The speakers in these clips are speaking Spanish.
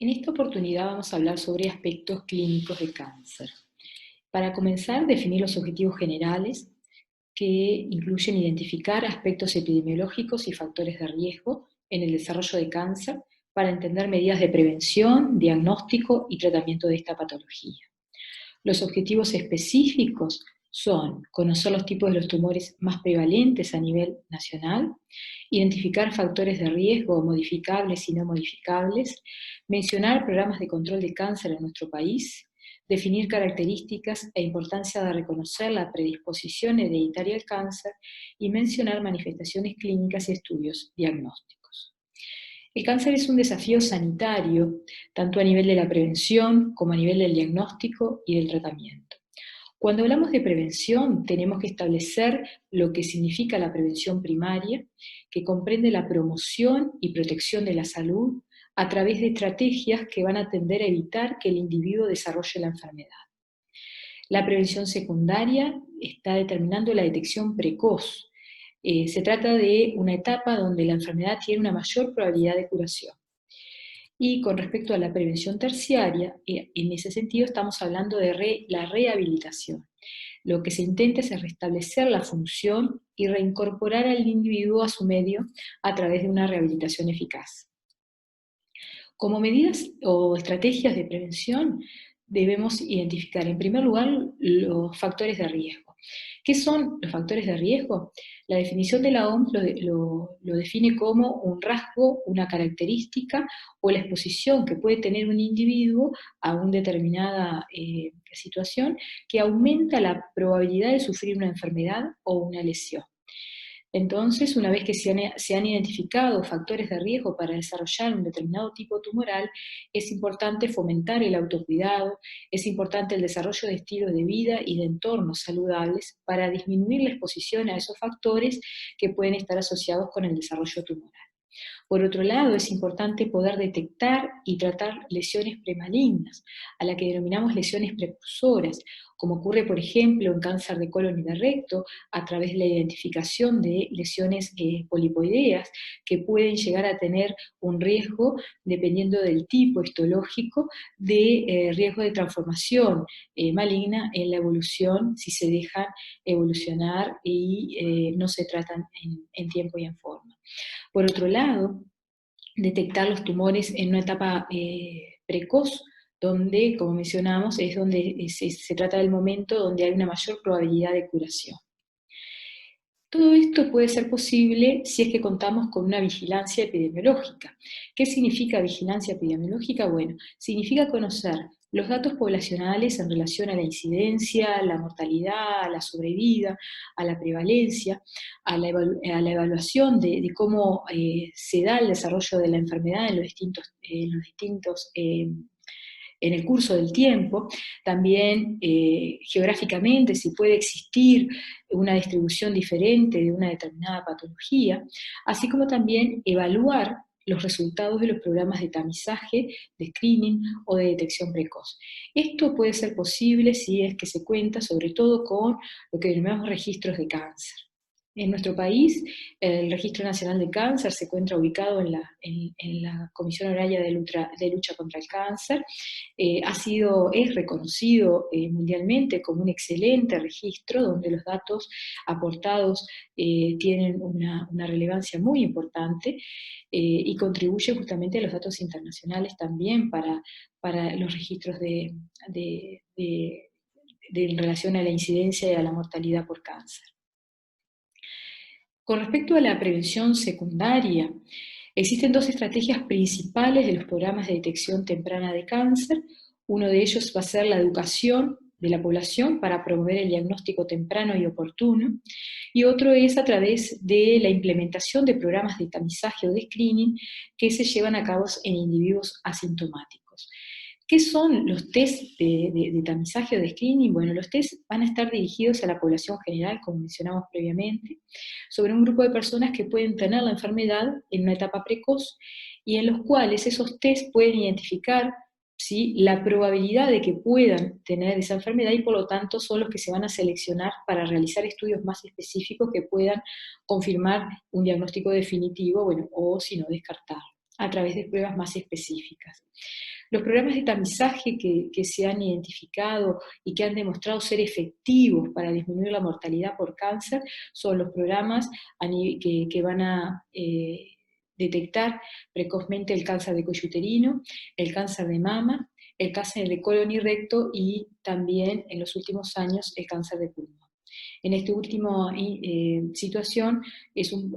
En esta oportunidad vamos a hablar sobre aspectos clínicos de cáncer. Para comenzar, definir los objetivos generales, que incluyen identificar aspectos epidemiológicos y factores de riesgo en el desarrollo de cáncer para entender medidas de prevención, diagnóstico y tratamiento de esta patología. Los objetivos específicos son conocer los tipos de los tumores más prevalentes a nivel nacional, identificar factores de riesgo modificables y no modificables, mencionar programas de control de cáncer en nuestro país, definir características e importancia de reconocer la predisposición hereditaria al cáncer y mencionar manifestaciones clínicas y estudios diagnósticos. El cáncer es un desafío sanitario, tanto a nivel de la prevención como a nivel del diagnóstico y del tratamiento. Cuando hablamos de prevención, tenemos que establecer lo que significa la prevención primaria, que comprende la promoción y protección de la salud a través de estrategias que van a tender a evitar que el individuo desarrolle la enfermedad. La prevención secundaria está determinando la detección precoz. Se trata de una etapa donde la enfermedad tiene una mayor probabilidad de curación. Y con respecto a la prevención terciaria, en ese sentido estamos hablando de la rehabilitación. Lo que se intenta es restablecer la función y reincorporar al individuo a su medio a través de una rehabilitación eficaz. Como medidas o estrategias de prevención, debemos identificar en primer lugar los factores de riesgo. ¿Qué son los factores de riesgo? La definición de la OMS lo define como un rasgo, una característica o la exposición que puede tener un individuo a una determinada situación que aumenta la probabilidad de sufrir una enfermedad o una lesión. Entonces, una vez que se han identificado factores de riesgo para desarrollar un determinado tipo tumoral, es importante fomentar el autocuidado, es importante el desarrollo de estilos de vida y de entornos saludables para disminuir la exposición a esos factores que pueden estar asociados con el desarrollo tumoral. Por otro lado, es importante poder detectar y tratar lesiones premalignas, a la que denominamos lesiones precursoras, como ocurre, por ejemplo, en cáncer de colon y de recto, a través de la identificación de lesiones polipoideas, que pueden llegar a tener un riesgo, dependiendo del tipo histológico, de riesgo de transformación maligna en la evolución, si se dejan evolucionar y no se tratan en tiempo y en forma. Por otro lado, detectar los tumores en una etapa precoz, donde, como mencionamos, es donde se trata del momento donde hay una mayor probabilidad de curación. Todo esto puede ser posible si es que contamos con una vigilancia epidemiológica. ¿Qué significa vigilancia epidemiológica? Bueno, significa conocer los datos poblacionales en relación a la incidencia, la mortalidad, a la sobrevida, a la prevalencia, a la evaluación de cómo se da el desarrollo de la enfermedad en los distintos en el curso del tiempo, también geográficamente si puede existir una distribución diferente de una determinada patología, así como también evaluar los resultados de los programas de tamizaje, de screening o de detección precoz. Esto puede ser posible si es que se cuenta sobre todo con lo que denominamos registros de cáncer. En nuestro país, el Registro Nacional de Cáncer se encuentra ubicado en la Comisión Honoraria de Lucha contra el Cáncer. Es reconocido mundialmente como un excelente registro donde los datos aportados tienen una relevancia muy importante y contribuye justamente a los datos internacionales también para los registros en relación a la incidencia y a la mortalidad por cáncer. Con respecto a la prevención secundaria, existen dos estrategias principales de los programas de detección temprana de cáncer. Uno de ellos va a ser la educación de la población para promover el diagnóstico temprano y oportuno, y otro es a través de la implementación de programas de tamizaje o de screening que se llevan a cabo en individuos asintomáticos. ¿Qué son los test de tamizaje o de screening? Bueno, los test van a estar dirigidos a la población general, como mencionamos previamente, sobre un grupo de personas que pueden tener la enfermedad en una etapa precoz y en los cuales esos test pueden identificar la probabilidad de que puedan tener esa enfermedad y por lo tanto son los que se van a seleccionar para realizar estudios más específicos que puedan confirmar un diagnóstico definitivo, bueno, o si no descartarlo. a través de pruebas más específicas. Los programas de tamizaje que se han identificado y que han demostrado ser efectivos para disminuir la mortalidad por cáncer son los programas que van a detectar precozmente el cáncer de cuello uterino, el cáncer de mama, el cáncer de colon y recto y también en los últimos años el cáncer de pulmón. En esta última situación es un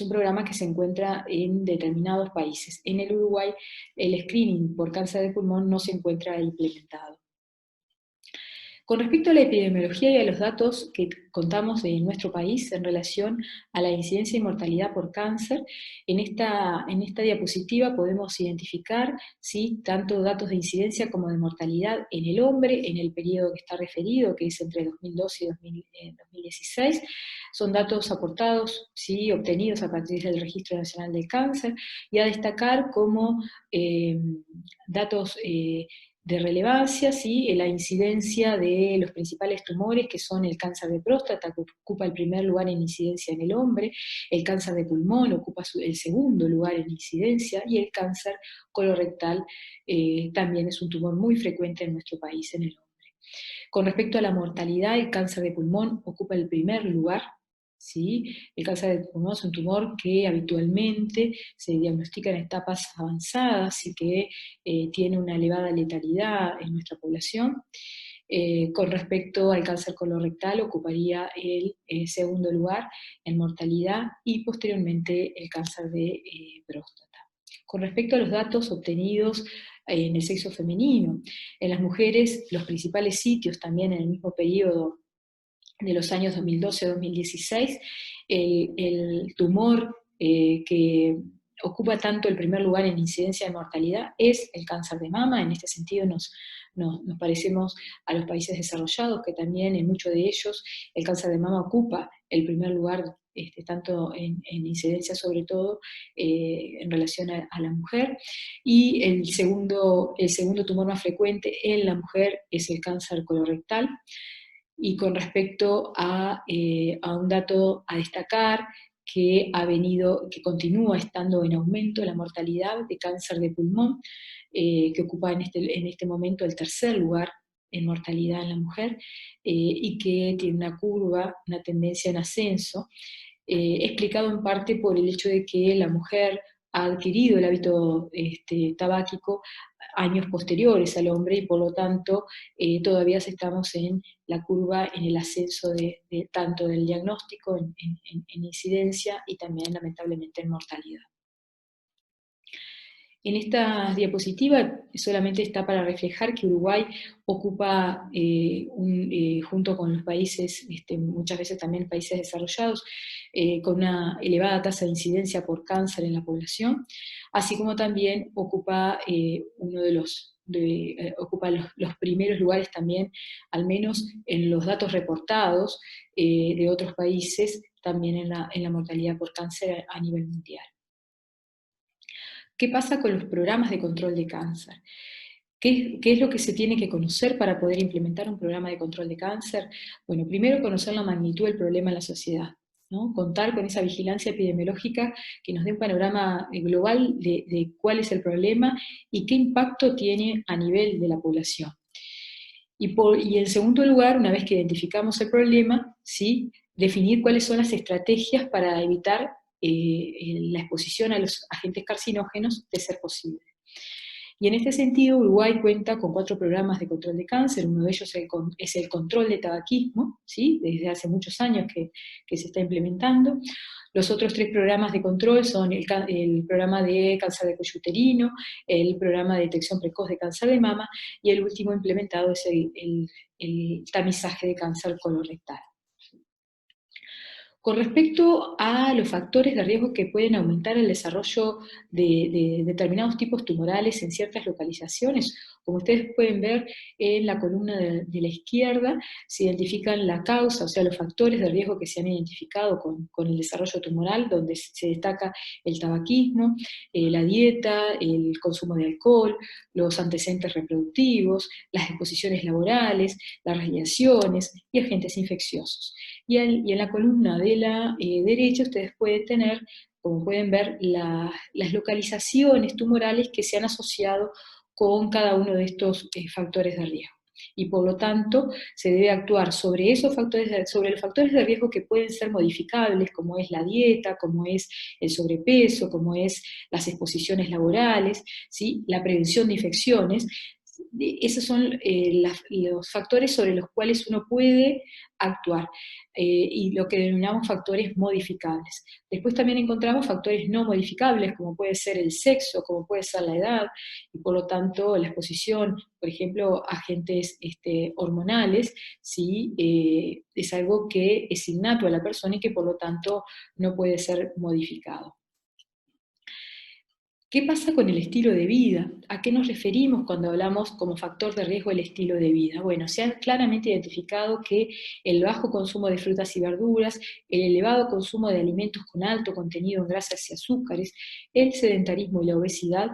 programa que se encuentra en determinados países. En el Uruguay el screening por cáncer de pulmón no se encuentra implementado. Con respecto a la epidemiología y a los datos que contamos de nuestro país en relación a la incidencia y mortalidad por cáncer, en esta diapositiva podemos identificar ¿sí? tanto datos de incidencia como de mortalidad en el hombre, en el periodo que está referido, que es entre 2012 y 2016. Son datos aportados, ¿sí? obtenidos a partir del Registro Nacional del Cáncer, y a destacar como datos de relevancia, ¿sí? La incidencia de los principales tumores, que son el cáncer de próstata, que ocupa el primer lugar en incidencia en el hombre, el cáncer de pulmón ocupa el segundo lugar en incidencia, y el cáncer colorectal también es un tumor muy frecuente en nuestro país en el hombre. Con respecto a la mortalidad, el cáncer de pulmón ocupa el primer lugar. ¿Sí? El cáncer de pulmón es un tumor que habitualmente se diagnostica en etapas avanzadas y que tiene una elevada letalidad en nuestra población. Con respecto al cáncer colorectal, ocuparía el segundo lugar en mortalidad y posteriormente el cáncer de próstata. Con respecto a los datos obtenidos en el sexo femenino, en las mujeres los principales sitios también en el mismo periodo de los años 2012-2016, el tumor que ocupa tanto el primer lugar en incidencia de mortalidad es el cáncer de mama. En este sentido nos parecemos a los países desarrollados, que también en muchos de ellos el cáncer de mama ocupa el primer lugar, tanto en incidencia sobre todo en relación a la mujer. Y el segundo tumor más frecuente en la mujer es el cáncer colorectal. Y con respecto a un dato a destacar, que continúa estando en aumento la mortalidad de cáncer de pulmón, que ocupa en este momento el tercer lugar en mortalidad en la mujer, y que tiene una curva, una tendencia en ascenso, explicado en parte por el hecho de que la mujer ha adquirido el hábito tabáquico años posteriores al hombre, y por lo tanto todavía estamos en la curva, en el ascenso tanto del diagnóstico en incidencia y también lamentablemente en mortalidad. En esta diapositiva solamente está para reflejar que Uruguay ocupa, junto con los países, muchas veces también países desarrollados, con una elevada tasa de incidencia por cáncer en la población, así como también ocupa ocupa los primeros lugares también, al menos en los datos reportados de otros países, también en la mortalidad por cáncer a nivel mundial. ¿Qué pasa con los programas de control de cáncer? ¿Qué es lo que se tiene que conocer para poder implementar un programa de control de cáncer? Bueno, primero conocer la magnitud del problema en la sociedad, ¿no? Contar con esa vigilancia epidemiológica que nos dé un panorama global de cuál es el problema y qué impacto tiene a nivel de la población. Y en segundo lugar, una vez que identificamos el problema, ¿sí? Definir cuáles son las estrategias para evitar la exposición a los agentes carcinógenos de ser posible. Y en este sentido, Uruguay cuenta con 4 programas de control de cáncer. Uno de ellos es el control de tabaquismo, ¿sí? Desde hace muchos años que se está implementando. Los otros 3 programas de control son el programa de cáncer de cuello uterino, el programa de detección precoz de cáncer de mama, y el último implementado es el tamizaje de cáncer colorectal. Con respecto a los factores de riesgo que pueden aumentar el desarrollo de determinados tipos tumorales en ciertas localizaciones, como ustedes pueden ver en la columna de la izquierda, se identifican la causa, o sea, los factores de riesgo que se han identificado con el desarrollo tumoral, donde se destaca el tabaquismo, la dieta, el consumo de alcohol, los antecedentes reproductivos, las exposiciones laborales, las radiaciones y agentes infecciosos. Y en la columna de la derecha ustedes pueden tener como pueden ver, las localizaciones tumorales que se han asociado con cada uno de estos factores de riesgo. Y por lo tanto, se debe actuar sobre esos factores, sobre los factores de riesgo que pueden ser modificables, como es la dieta, como es el sobrepeso, como es las exposiciones laborales, ¿sí? La prevención de infecciones. Esos son los factores sobre los cuales uno puede actuar, y lo que denominamos factores modificables. Después también encontramos factores no modificables, como puede ser el sexo, como puede ser la edad, y por lo tanto la exposición, por ejemplo, a agentes hormonales, ¿sí? Es algo que es innato a la persona y que por lo tanto no puede ser modificado. ¿Qué pasa con el estilo de vida? ¿A qué nos referimos cuando hablamos como factor de riesgo el estilo de vida? Bueno, se ha claramente identificado que el bajo consumo de frutas y verduras, el elevado consumo de alimentos con alto contenido en grasas y azúcares, el sedentarismo y la obesidad